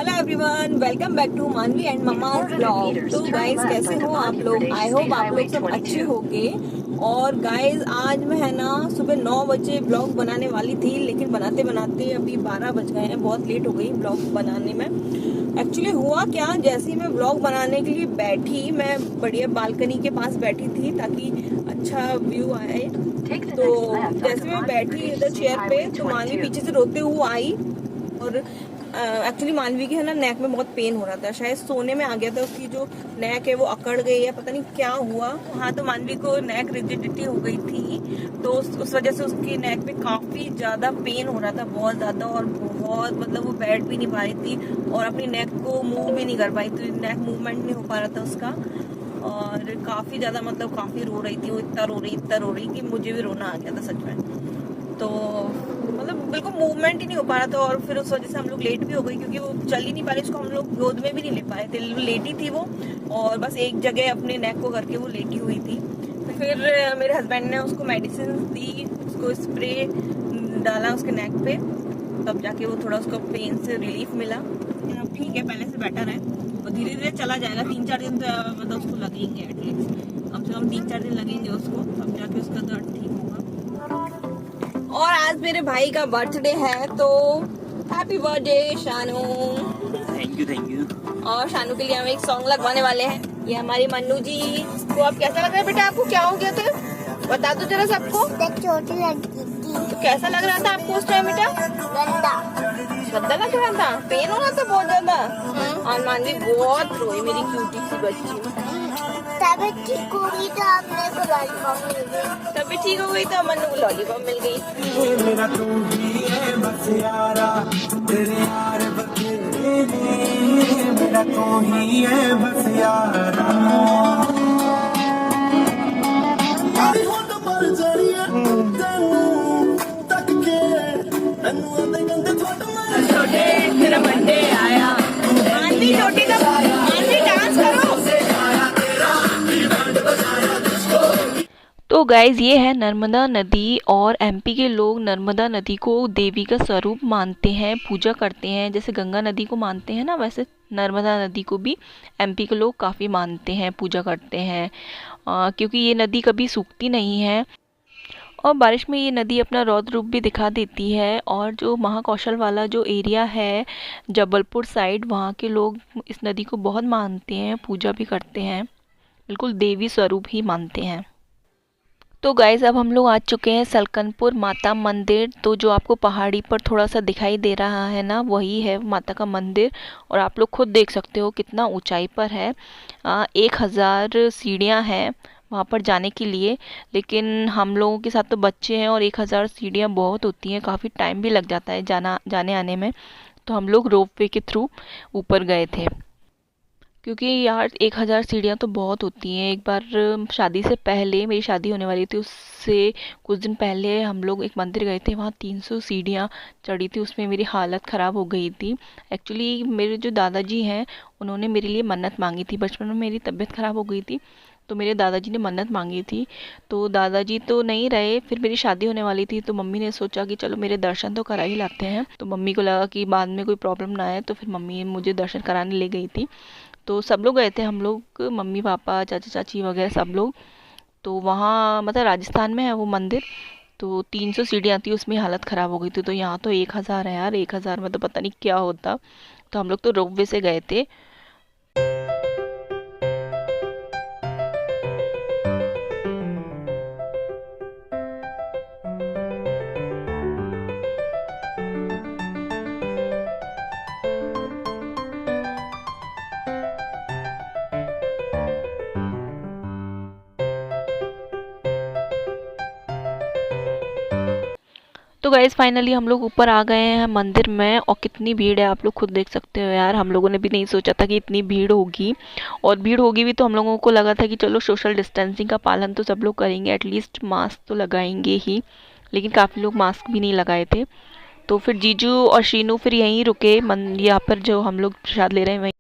Hello everyone, welcome back to Manvi and mamma blog. तो guys कैसे हो आप लोग? आई होप आप लोग सब अच्छे होंगे। और गाइज आज मैं है ना सुबह 9 बजे ब्लॉग बनाने वाली थी, लेकिन बनाते बनाते अभी 12 बज गए हैं। बहुत लेट हो गई ब्लॉग बनाने में। एक्चुअली हुआ क्या, जैसे ही मैं ब्लॉग बनाने के लिए बैठी, मैं बढ़िया बालकनी के पास बैठी थी ताकि अच्छा व्यू आए। तो जैसे मैं बैठी इधर चेयर पे, तो मानवी पीछे से रोते हुए आई। और एक्चुअली मानवी की है ना नेक में बहुत पेन हो रहा था, शायद सोने में आ गया था, उसकी जो नेक है वो अकड़ गई है, पता नहीं क्या हुआ। हाँ, तो मानवी को नेक रिजिडिटी हो गई थी, तो उस वजह से उसकी नेक में काफी ज्यादा पेन हो रहा था, बहुत ज्यादा। और बहुत मतलब वो बैठ भी नहीं पा रही थी और अपनी नेक को मूव भी नहीं कर पाई थी, नेक मूवमेंट नहीं हो पा रहा था उसका। और काफी ज्यादा मतलब काफी रो रही थी वो, इतना रो रही कि मुझे भी रोना आ गया था सच में। तो मतलब बिल्कुल मूवमेंट ही नहीं हो पा रहा था, और फिर उस वजह से हम लोग लेट भी हो गए, क्योंकि वो चल ही नहीं पा रही, उसको हम लोग गोद में भी नहीं ले पाए थे, लेटी थी वो और बस एक जगह अपने नेक को करके वो लेटी हुई थी। तो फिर मेरे हस्बैंड ने उसको मेडिसिन दी, उसको स्प्रे डाला उसके नेक पे, तब जाके वो थोड़ा उसको पेन से रिलीफ मिला। अब ठीक है, पहले से बेटर है और धीरे धीरे चला जाएगा। 3-4 दिन तो मतलब उसको लगेंगे, एटलीस्ट कम से कम 3-4 दिन लगेंगे उसको, तब जाके उसका दर्द ठीक होगा। और आज मेरे भाई का बर्थडे है, तो happy birthday Shanu. Thank you. और शानू के लिए हम एक सॉन्ग लगवाने वाले हैं। ये हमारी मन्नू जी को अब कैसा लग रहा है बेटा? आपको क्या हो गया था, बता दो जरा सबको। चोटी लगी थी। तो कैसा लग रहा था आपको उस टाइम बेटा? गंदा गंदा लग रहा था, पेन हो रहा था बहुत ज्यादा। और मानवी बहुत रोई, मेरी क्यूटी सी बच्ची। तबीयत ठीक होगी तो आपने को लॉलीपॉप मिल गई। तभी ठीक हो गई तो मन्नू को लॉलीपॉप मिल गई। मेरा तू ही है बस यारा, तेरे यार बतेरे ने, मेरा तू ही है बस यारा। आई होंद पर जड़िए तेनू तक के, मैनू आंदे गंदे थोट में छोटे तेरा बर्थडे आया, मानवी छोटी का मानवी डांस करो। तो गाइज़ ये है नर्मदा नदी, और एमपी के लोग नर्मदा नदी को देवी का स्वरूप मानते हैं, पूजा करते हैं। जैसे गंगा नदी को मानते हैं ना, वैसे नर्मदा नदी को भी एमपी के लोग काफ़ी मानते हैं, पूजा करते हैं, क्योंकि ये नदी कभी सूखती नहीं है और बारिश में ये नदी अपना रौद्र रूप भी दिखा देती है। और जो महाकौशल वाला जो एरिया है जबलपुर साइड, वहाँ के लोग इस नदी को बहुत मानते हैं, पूजा भी करते हैं, बिल्कुल देवी स्वरूप ही मानते हैं। तो गाइज़ अब हम लोग आ चुके हैं सलकनपुर माता मंदिर। तो जो आपको पहाड़ी पर थोड़ा सा दिखाई दे रहा है ना, वही है माता का मंदिर। और आप लोग खुद देख सकते हो कितना ऊंचाई पर है। 1000 सीढ़ियाँ हैं वहाँ पर जाने के लिए, लेकिन हम लोगों के साथ तो बच्चे हैं और 1000 सीढ़ियाँ बहुत होती हैं, काफ़ी टाइम भी लग जाता है जाने आने में। तो हम लोग रोपवे के थ्रू ऊपर गए थे, क्योंकि यार 1000 सीढ़ियाँ तो बहुत होती हैं। एक बार शादी से पहले, मेरी शादी होने वाली थी, उससे कुछ दिन पहले हम लोग एक मंदिर गए थे, वहाँ 300 सीढ़ियाँ चढ़ी थी, उसमें मेरी हालत ख़राब हो गई थी। एक्चुअली मेरे जो दादाजी हैं, उन्होंने मेरे लिए मन्नत मांगी थी। बचपन में मेरी तबीयत ख़राब हो गई थी, तो मेरे दादाजी ने मन्नत मांगी थी। तो दादाजी तो नहीं रहे, फिर मेरी शादी होने वाली थी, तो मम्मी ने सोचा कि चलो मेरे दर्शन तो करा ही लाते हैं। तो मम्मी को लगा कि बाद में कोई प्रॉब्लम ना आए, तो फिर मम्मी मुझे दर्शन कराने ले गई थी। तो सब लोग गए थे, हम लोग, मम्मी पापा चाचा चाची वगैरह सब लोग। तो वहाँ मतलब राजस्थान में है वो मंदिर। तो 300 सीढ़ियाँ थी, उसमें हालत ख़राब हो गई थी। तो यहाँ तो 1000 है यार, 1000 में तो पता नहीं क्या होता। तो हम लोग तो रोपवे से गए थे। तो गाइज़ फाइनली हम लोग ऊपर आ गए हैं मंदिर में, और कितनी भीड़ है आप लोग खुद देख सकते हो यार। हम लोगों ने भी नहीं सोचा था कि इतनी भीड़ होगी, और भीड़ होगी भी तो हम लोगों को लगा था कि चलो सोशल डिस्टेंसिंग का पालन तो सब लोग करेंगे, एटलीस्ट मास्क तो लगाएंगे ही, लेकिन काफ़ी लोग मास्क भी नहीं लगाए थे। तो फिर जीजू और शीनू फिर यहीं रुके, यहाँ पर जो हम लोग प्रसाद ले रहे हैं वहीं।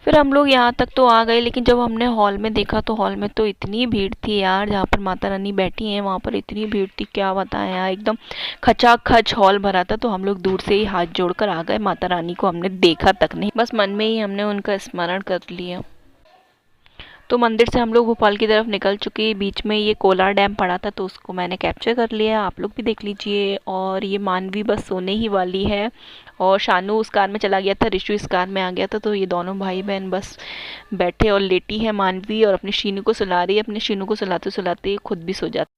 फिर हम लोग यहाँ तक तो आ गए, लेकिन जब हमने हॉल में देखा तो हॉल में तो इतनी भीड़ थी यार, जहाँ पर माता रानी बैठी हैं वहाँ पर इतनी भीड़ थी, क्या बताएं यार, एकदम खचाखच हॉल भरा था। तो हम लोग दूर से ही हाथ जोड़कर आ गए, माता रानी को हमने देखा तक नहीं, बस मन में ही हमने उनका स्मरण कर लिया। तो मंदिर से हम लोग भोपाल की तरफ निकल चुके। बीच में ये कोलार डैम पड़ा था तो उसको मैंने कैप्चर कर लिया, आप लोग भी देख लीजिए। और ये मानवी बस सोने ही वाली है, और शानू उस कार में चला गया था, रिशु इस कार में आ गया था। तो ये दोनों भाई बहन बस बैठे और लेटी है मानवी, और अपने शीनू को सुला रही है। अपने शीनू को सुलाते सुलाते खुद भी सो जाती।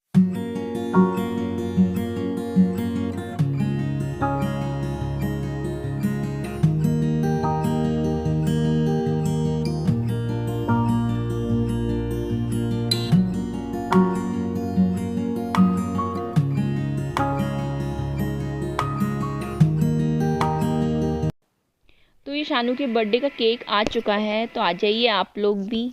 तो ये शानू के बर्थडे का केक आ चुका है, तो आ जाइए आप लोग भी।